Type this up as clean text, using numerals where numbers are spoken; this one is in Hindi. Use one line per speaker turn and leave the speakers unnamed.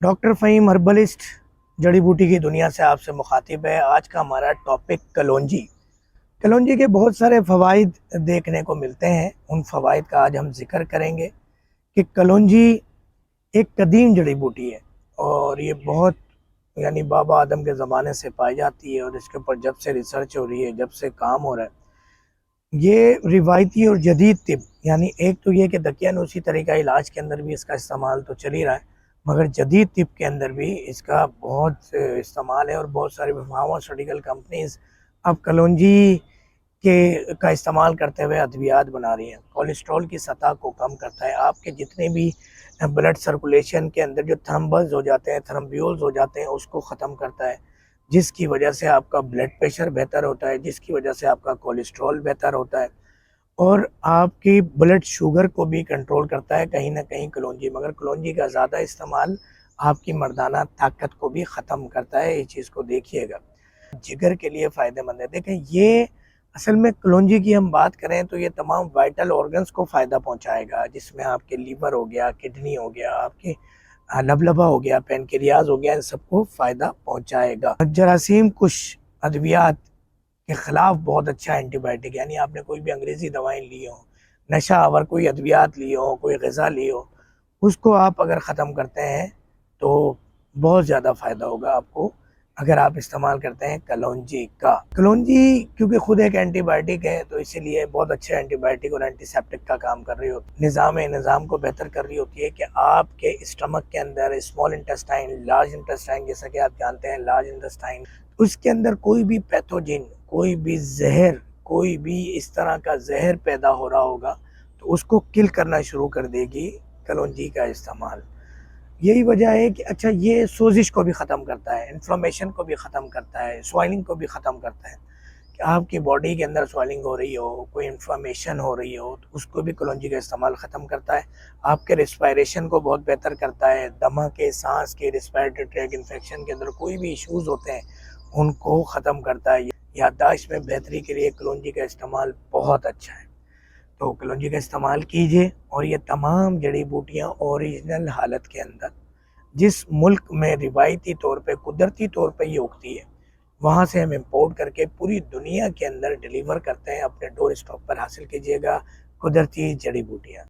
डॉक्टर फ़हीम हर्बलिस्ट जड़ी बूटी की दुनिया से आपसे मुखातिब है। आज का हमारा टॉपिक कलौंजी। कलौंजी के बहुत सारे फ़वाइद देखने को मिलते हैं। उन फ़वाइद का आज हम जिक्र करेंगे कि कलौंजी एक कदीम जड़ी बूटी है और ये बहुत बाबा आदम के ज़माने से पाई जाती है और इसके ऊपर जब से रिसर्च हो रही है, जब से काम हो रहा है, ये रिवायती और जदीद तिब एक तो ये कि दकियानूसी तरीका इलाज के अंदर भी इसका इस्तेमाल तो चल ही रहा है, मगर जदीद तिब के अंदर भी इसका बहुत इस्तेमाल है और बहुत सारी फार्मास्यूटिकल कंपनीज अब कलौंजी के का इस्तेमाल करते हुए अद्वियात बना रही हैं। कोलेस्ट्रॉल की सतह को कम करता है, आपके जितने भी ब्लड सर्कुलेशन के अंदर जो थ्रम्बल्स हो जाते हैं, थ्रम्ब्यूल्स हो जाते हैं, उसको ख़त्म करता है, जिसकी वजह से आपका ब्लड प्रेशर बेहतर होता है, जिसकी वजह से आपका कोलेस्ट्रॉल बेहतर होता है और आपकी ब्लड शुगर को भी कंट्रोल करता है कहीं ना कहीं कलौंजी। मगर कलौंजी का ज़्यादा इस्तेमाल आपकी मर्दाना ताकत को भी ख़त्म करता है, ये चीज़ को देखिएगा। जिगर के लिए फ़ायदेमंद है। देखें, ये असल में कलौंजी की हम बात करें तो ये तमाम वाइटल ऑर्गन्स को फ़ायदा पहुंचाएगा, जिसमें आपके लीवर हो गया, किडनी हो गया, आपके लबलबा हो गया, पेनक्रियाज हो गया, इन सबको फ़ायदा पहुंचाएगा। जरासीम कुछ अद्वियात के ख़िलाफ़ बहुत अच्छा एंटीबायोटिक, आपने कोई भी अंग्रेज़ी दवाएं ली हो, नशा आवर कोई अद्वियात ली हो, कोई ग़िज़ा ली हो, उसको आप अगर ख़त्म करते हैं तो बहुत ज़्यादा फ़ायदा होगा आपको अगर आप इस्तेमाल करते हैं कलौंजी का। कलौंजी क्योंकि खुद एक एंटीबायोटिक है तो इसीलिए बहुत अच्छे एंटीबायोटिक और एंटीसेप्टिक का काम कर रही होती है। निज़ाम को बेहतर कर रही होती है कि आपके स्टमक के अंदर स्मॉल इंटेस्टाइन, लार्ज इंटेस्टाइन, जैसा कि आप जानते हैं लार्ज इंटेस्टाइन, उसके अंदर कोई भी पैथोजिन, कोई भी जहर, कोई भी इस तरह का जहर पैदा हो रहा होगा तो उसको किल करना शुरू कर देगी कलौंजी का इस्तेमाल। यही वजह है कि अच्छा, ये सोजिश को भी ख़त्म करता है, इन्फ्लेमेशन को भी ख़त्म करता है, स्वेलिंग को भी ख़त्म करता है कि आपकी बॉडी के अंदर स्वेलिंग हो रही हो, कोई इन्फ्लेमेशन हो रही हो, तो उसको भी कलौंजी का इस्तेमाल ख़त्म करता है। आपके रिस्पायरेशन को बहुत बेहतर करता है, दमा के, सांस के, रिस्पायरेटरी ट्रैक इन्फेक्शन के अंदर कोई भी इश्यूज़ होते हैं उनको ख़त्म करता है। याददाश्त में बेहतरी के लिए कलौंजी का इस्तेमाल बहुत अच्छा है, तो कलौंजी का इस्तेमाल कीजिए। और ये तमाम जड़ी बूटियाँ ओरिजिनल हालत के अंदर जिस मुल्क में रिवायती तौर पे, कुदरती तौर पे ये उगती है, वहाँ से हम इंपोर्ट करके पूरी दुनिया के अंदर डिलीवर करते हैं। अपने डोर स्टॉप पर हासिल कीजिएगा कुदरती जड़ी बूटियाँ।